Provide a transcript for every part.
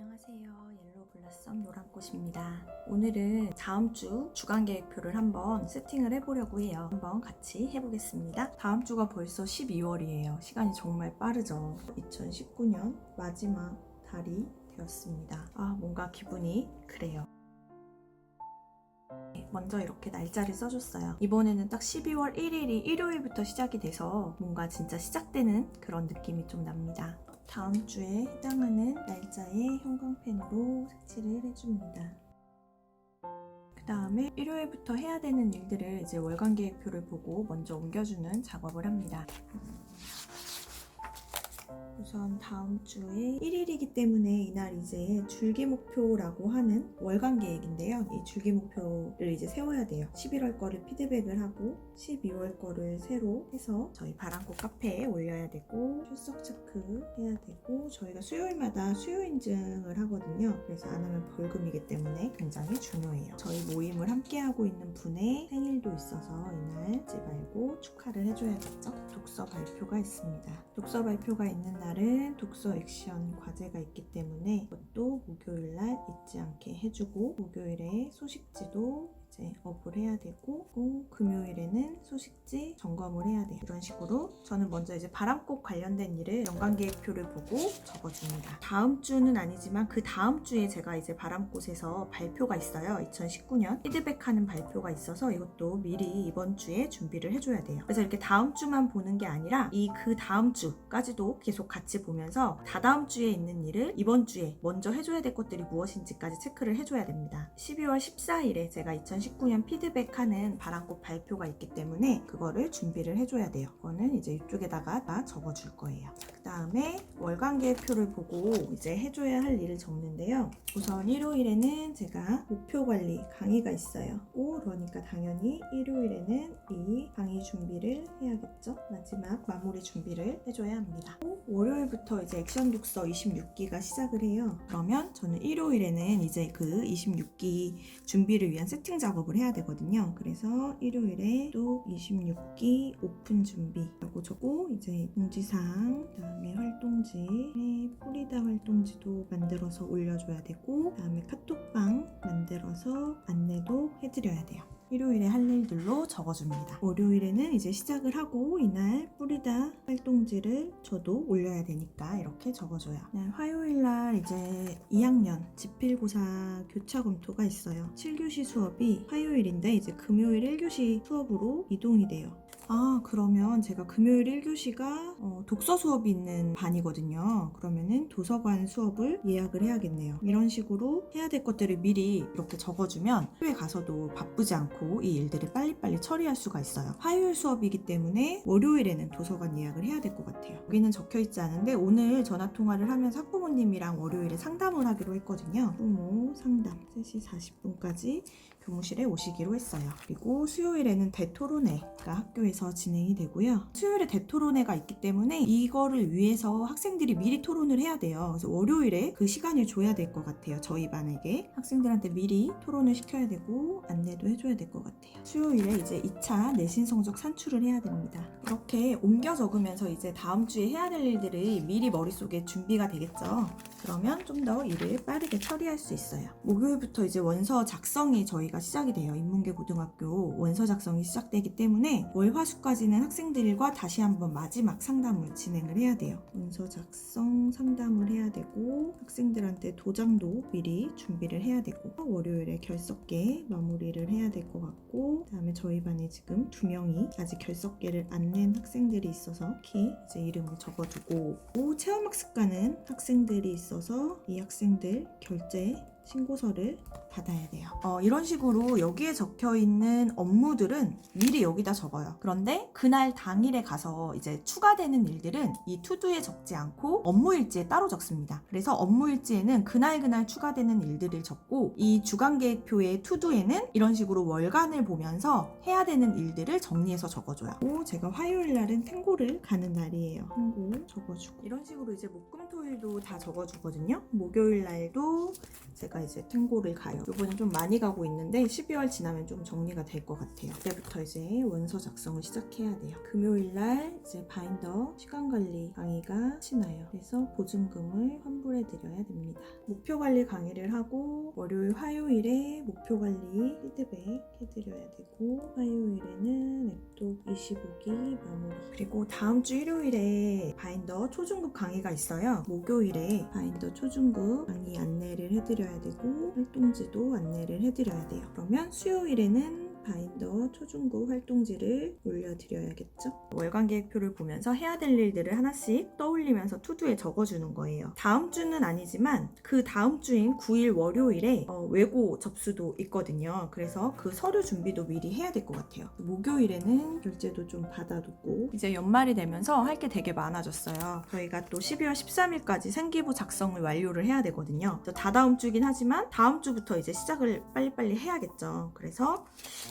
안녕하세요. 옐로우 블라썸 노란꽃입니다. 오늘은 다음 주 주간 계획표를 한번 세팅을 해보려고 해요. 한번 같이 해보겠습니다. 다음 주가 벌써 12월이에요. 시간이 정말 빠르죠. 2019년 마지막 달이 되었습니다. 뭔가 기분이 그래요. 먼저 이렇게 날짜를 써줬어요. 이번에는 딱 12월 1일이 일요일부터 시작이 돼서 뭔가 진짜 시작되는 그런 느낌이 좀 납니다. 다음 주에 해당하는 날짜에 형광펜으로 색칠을 해줍니다. 그 다음에 일요일부터 해야 되는 일들을 이제 월간 계획표를 보고 먼저 옮겨주는 작업을 합니다. 우선 다음 주에 1일이기 때문에 이날 이제 줄기 목표라고 하는 월간 계획인데요. 이 줄기 목표를 이제 세워야 돼요. 11월 거를 피드백을 하고 12월 거를 새로 해서 저희 바람꽃 카페에 올려야 되고 출석 체크 해야 되고 저희가 수요일마다 수요 인증을 하거든요. 그래서 안 하면 벌금이기 때문에 굉장히 중요해요. 저희 모임을 함께 하고 있는 분의 생일도 있어서 이날 잊지 말고 축하를 해줘야겠죠. 독서 발표가 있습니다. 독서 발표가 있는 날은 독서 액션 과제가 있기 때문에 그것도 목요일날 잊지 않게 해주고 목요일에 소식지도 이제 업을 해야 되고 금요일에는 소식지 점검을 해야 돼요. 이런 식으로 저는 먼저 이제 바람꽃 관련된 일을 연간계획표를 보고 적어줍니다. 다음 주는 아니지만 그 다음 주에 제가 이제 바람꽃에서 발표가 있어요. 2019년 피드백하는 발표가 있어서 이것도 미리 이번 주에 준비를 해줘야 돼요. 그래서 이렇게 다음 주만 보는 게 아니라 이 그 다음 주까지도 계속 같이 보면서 다다음 주에 있는 일을 이번 주에 먼저 해줘야 될 것들이 무엇인지까지 체크를 해줘야 됩니다. 12월 14일에 제가 2019년 피드백하는 바람꽃 발표가 있기 때문에 그거를 준비를 해줘야 돼요. 그거는 이제 이쪽에다가 다 적어줄 거예요. 그 다음에 월간 계획표를 보고 이제 해줘야 할 일을 적는데요. 우선 일요일에는 제가 목표 관리 강의가 있어요. 그러니까 당연히 일요일에는 이 강의 준비를 해야겠죠. 마지막 마무리 준비를 해줘야 합니다. 월요일부터 이제 액션 독서 26기가 시작을 해요. 그러면 저는 일요일에는 이제 그 26기 준비를 위한 세팅 작업을 해야 되거든요. 그래서 일요일에 또 26기 오픈 준비라고 적고 이제 공지사항, 그다음에 활동지, 뿌리다 활동지도 만들어서 올려줘야 되고 그다음에 카톡방 만들어서 안내도 해드려야 돼요. 일요일에 할 일들로 적어줍니다. 월요일에는 이제 시작을 하고 이날 뿌리다 활동지를 저도 올려야 되니까 이렇게 적어줘요. 화요일날 이제 2학년 지필고사 교차 검토가 있어요. 7교시 수업이 화요일인데 이제 금요일 1교시 수업으로 이동이 돼요. 그러면 제가 금요일 1교시가 독서 수업이 있는 반이거든요. 그러면은 도서관 수업을 예약을 해야겠네요. 이런 식으로 해야 될 것들을 미리 이렇게 적어주면 학교에 가서도 바쁘지 않고 이 일들을 빨리빨리 처리할 수가 있어요. 화요일 수업이기 때문에 월요일에는 도서관 예약을 해야 될 것 같아요. 여기는 적혀있지 않은데 오늘 전화통화를 하면서 학부모님이랑 월요일에 상담을 하기로 했거든요. 부모 상담 3시 40분까지 교무실에 오시기로 했어요. 그리고 수요일에는 대토론회가 학교에서 진행이 되고요. 수요일에 대토론회가 있기 때문에 이거를 위해서 학생들이 미리 토론을 해야 돼요. 그래서 월요일에 그 시간을 줘야 될 것 같아요. 저희 반에게 학생들한테 미리 토론을 시켜야 되고 안내도 해줘야 될 것 같아요. 수요일에 이제 2차 내신 성적 산출을 해야 됩니다. 이렇게 옮겨 적으면서 이제 다음 주에 해야 될 일들이 미리 머릿속에 준비가 되겠죠. 그러면 좀 더 일을 빠르게 처리할 수 있어요. 목요일부터 이제 원서 작성이 저희가 시작이 돼요. 인문계 고등학교 원서 작성이 시작되기 때문에 월화수까지는 학생들과 다시 한번 마지막 상담을 진행을 해야 돼요. 원서 작성 상담을 해야 되고 학생들한테 도장도 미리 준비를 해야 되고 월요일에 결석계 마무리를 해야 될 것 같고 그다음에 저희 반에 지금 2명이 아직 결석계를 안 낸 학생들이 있어서 이렇게 이제 이름을 적어주고 체험학습가는 학생들이 있어서 이 학생들 결제 신고서를 받아야 돼요. 이런 식으로 여기에 적혀있는 업무들은 미리 여기다 적어요. 그런데 그날 당일에 가서 이제 추가되는 일들은 이 투두에 적지 않고 업무일지에 따로 적습니다. 그래서 업무일지에는 그날 추가되는 일들을 적고 이 주간계획표의 투두에는 이런 식으로 월간을 보면서 해야 되는 일들을 정리해서 적어줘요. 제가 화요일날은 탱고를 가는 날이에요. 탱고 적어주고 이런 식으로 이제 목금토일도 다 적어주거든요. 목요일날도 제가 제가 이제 탱고를 가요. 이번엔 좀 많이 가고 있는데 12월 지나면 좀 정리가 될 것 같아요. 그때부터 이제 원서 작성을 시작해야 돼요. 금요일날 이제 바인더 시간관리 강의가 치나요. 그래서 보증금을 환불해드려야 됩니다. 목표관리 강의를 하고 월요일 화요일에 목표관리 피드백 해드려야 되고 화요일에는 앱독 25기 마무리. 그리고 다음 주 일요일에 바인더 초중급 강의가 있어요. 목요일에 바인더 초중급 강의 안내를 해드려야 되고 활동지도 안내를 해드려야 돼요. 그러면 수요일에는 바인더 초중급 활동지를 올려드려야겠죠. 월간 계획표를 보면서 해야 될 일들을 하나씩 떠올리면서 투두에 적어주는 거예요. 다음 주는 아니지만 그 다음 주인 9일 월요일에 외고 접수도 있거든요. 그래서 그 서류 준비도 미리 해야 될 것 같아요. 목요일에는 결제도 좀 받아두고 이제 연말이 되면서 할 게 되게 많아졌어요. 저희가 또 12월 13일까지 생기부 작성을 완료를 해야 되거든요. 다다음 주긴 하지만 다음 주부터 이제 시작을 빨리빨리 해야겠죠. 그래서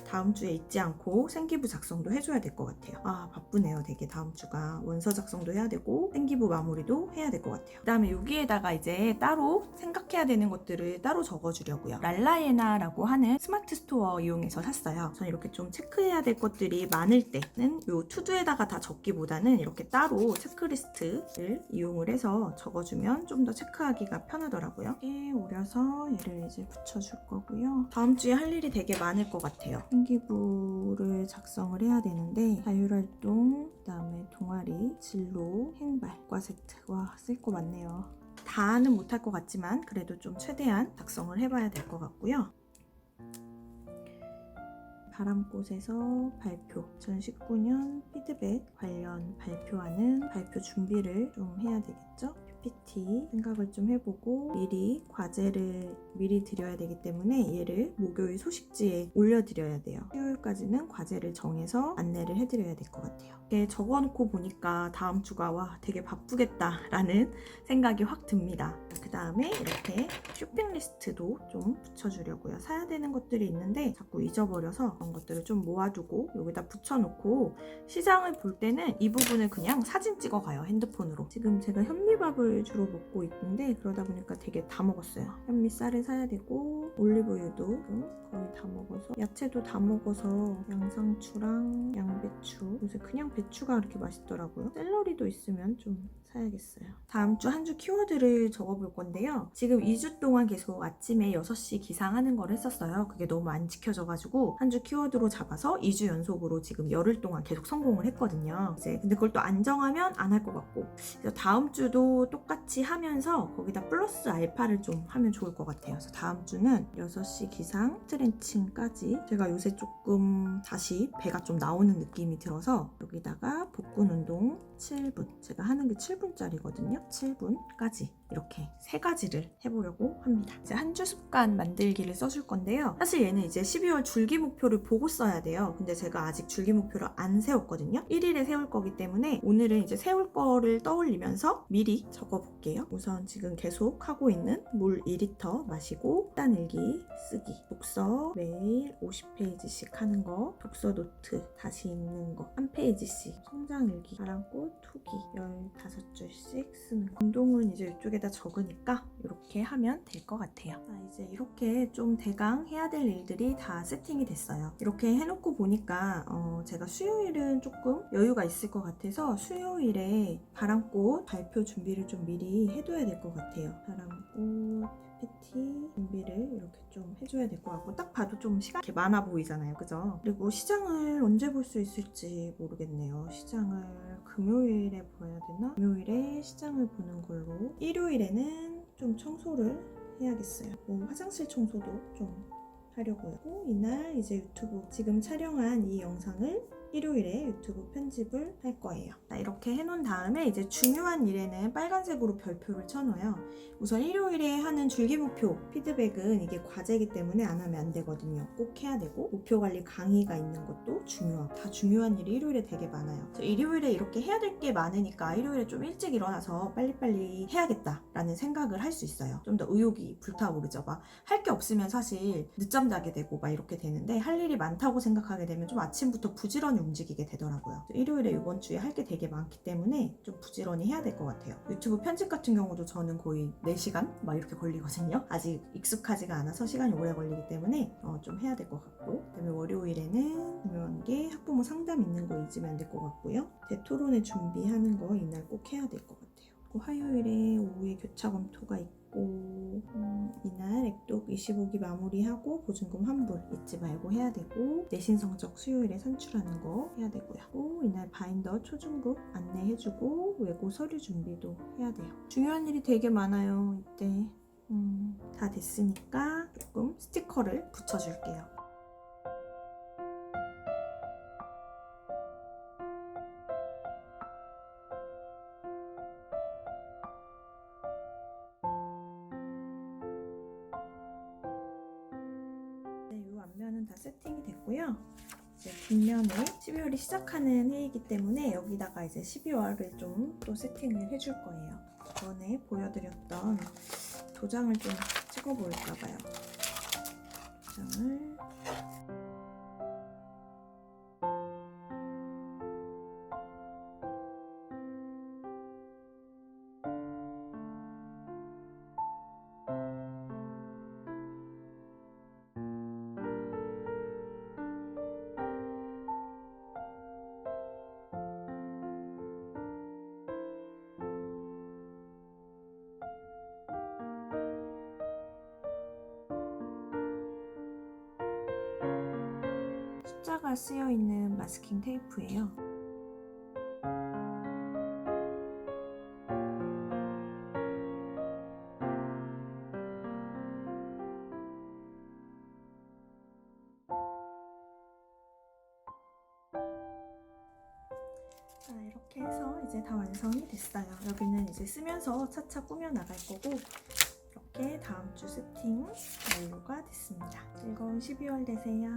다음 주에 잊지 않고 생기부 작성도 해줘야 될 것 같아요. 아, 바쁘네요. 되게 다음 주가 원서 작성도 해야 되고 생기부 마무리도 해야 될 것 같아요. 그 다음에 여기에다가 이제 따로 생각해야 되는 것들을 따로 적어주려고요. 랄라예나라고 하는 스마트 스토어 이용해서 샀어요. 전 이렇게 좀 체크해야 될 것들이 많을 때는 이 투두에다가 다 적기보다는 이렇게 따로 체크리스트를 이용을 해서 적어주면 좀 더 체크하기가 편하더라고요. 이렇게 오려서 얘를 이제 붙여줄 거고요. 다음 주에 할 일이 되게 많을 것 같아요. 생기부를 작성을 해야 되는데 자율활동, 그 다음에 동아리, 진로, 행발, 과 세트. 와, 쓸 거 많네요. 다는 못할 것 같지만 그래도 좀 최대한 작성을 해봐야 될 것 같고요. 바람꽃에서 발표 2019년 피드백 관련 발표하는 발표 준비를 좀 해야 되겠죠? PPT 생각을 좀 해보고 미리 과제를 미리 드려야 되기 때문에 얘를 목요일 소식지에 올려드려야 돼요. 수요일까지는 과제를 정해서 안내를 해드려야 될 것 같아요. 이렇게 적어놓고 보니까 다음 주가 와 되게 바쁘겠다라는 생각이 확 듭니다. 그 다음에 이렇게 쇼핑 리스트도 좀 붙여주려고요. 사야 되는 것들이 있는데 자꾸 잊어버려서 그런 것들을 좀 모아두고 여기다 붙여놓고 시장을 볼 때는 이 부분을 그냥 사진 찍어가요. 핸드폰으로. 지금 제가 현미밥을 주로 먹고 있는데 그러다 보니까 되게 다 먹었어요. 현미쌀을 사야 되고 올리브유도 거의 다 먹어서 야채도 다 먹어서 양상추랑 양배추, 요새 그냥 배추가 그렇게 맛있더라고요. 샐러리도 있으면 좀 사야겠어요. 다음 주 한 주 키워드를 적어볼 건데요. 지금 2주 동안 계속 아침에 6시 기상하는 걸 했었어요. 그게 너무 안 지켜져가지고 한 주 키워드로 잡아서 2주 연속으로 지금 열흘 동안 계속 성공을 했거든요. 이제 근데 그걸 또 안 정하면 안 할 것 같고 그래서 다음 주도 똑같이 하면서 거기다 플러스 알파를 좀 하면 좋을 것 같아요. 그래서 다음 주는 6시 기상 스트레칭까지 제가 요새 조금 다시 배가 좀 나오는 느낌이 들어서 여기다가 복근 운동 7분 제가 하는 게 7분짜리거든요. 7분까지 이렇게 3가지를 해보려고 합니다. 이제 한 주 습관 만들기를 써줄 건데요. 사실 얘는 이제 12월 줄기 목표를 보고 써야 돼요. 근데 제가 아직 줄기 목표를 안 세웠거든요. 1일에 세울 거기 때문에 오늘은 이제 세울 거를 떠올리면서 미리 적어볼게요. 우선 지금 계속 하고 있는 물 2리터 마시고 단일기 쓰기, 독서 매일 50페이지씩 하는 거, 독서 노트 다시 읽는 거 1페이지씩, 성장일기, 바람꽃, 투기 15줄씩 쓰는 거. 운동은 이제 이쪽에다 적으니까 이렇게 하면 될 것 같아요. 이제 이렇게 좀 대강 해야 될 일들이 다 세팅이 됐어요. 이렇게 해놓고 보니까 제가 수요일은 조금 여유가 있을 것 같아서 수요일에 바람꽃 발표 준비를 좀 미리 해둬야 될 것 같아요. 바람꽃 PPT 준비를 이렇게 좀 해줘야 될 것 같고 딱 봐도 좀 시간이 이렇게 많아 보이잖아요. 그죠? 그리고 시장을 언제 볼 수 있을지 모르겠네요. 시장을 금요일에 봐야 되나? 금요일에 시장을 보는 걸로 일요일에는 좀 청소를 해야겠어요. 화장실 청소도 좀 하려고 하고 이날 이제 유튜브 지금 촬영한 이 영상을 일요일에 유튜브 편집을 할 거예요. 이렇게 해놓은 다음에 이제 중요한 일에는 빨간색으로 별표를 쳐놓아요. 우선 일요일에 하는 줄기목표 피드백은 이게 과제이기 때문에 안 하면 안 되거든요. 꼭 해야 되고 목표관리 강의가 있는 것도 중요하고 다 중요한 일이 일요일에 되게 많아요. 일요일에 이렇게 해야 될 게 많으니까 일요일에 좀 일찍 일어나서 빨리빨리 해야겠다라는 생각을 할 수 있어요. 좀 더 의욕이 불타오르죠. 막 할 게 없으면 사실 늦잠 자게 되고 막 이렇게 되는데 할 일이 많다고 생각하게 되면 좀 아침부터 부지런히 움직이게 되더라고요. 일요일에 이번 주에 할 게 되게 많기 때문에 좀 부지런히 해야 될 것 같아요. 유튜브 편집 같은 경우도 저는 거의 4시간 막 이렇게 걸리거든요. 아직 익숙하지가 않아서 시간이 오래 걸리기 때문에 좀 해야 될 것 같고, 그다음에 월요일에는 중요한 게 학부모 상담 있는 거 잊으면 안 될 것 같고요. 대토론회 준비하는 거 이날 꼭 해야 될 것 같아요. 화요일에 오후에 교차 검토가 있고, 이날 액독 25기 마무리하고 보증금 환불 잊지 말고 해야 되고, 내신 성적 수요일에 산출하는 거 해야 되고요. 또 이날 바인더 초중급 안내해주고 외고 서류 준비도 해야 돼요. 중요한 일이 되게 많아요. 이때 다 됐으니까 조금 스티커를 붙여줄게요. 이 앞면은 다 세팅이 됐고요. 이제 뒷면에 12월이 시작하는 해이기 때문에 여기다가 이제 12월을 좀 또 세팅을 해줄 거예요. 전에 보여드렸던 도장을 좀 찍어볼까봐요. 도장을 숫자가 쓰여있는 마스킹 테이프예요. 자, 이렇게 해서 이제 다 완성이 됐어요. 여기는 이제 쓰면서 차차 꾸며 나갈 거고, 이렇게 다음 주 세팅 완료가 됐습니다. 즐거운 12월 되세요.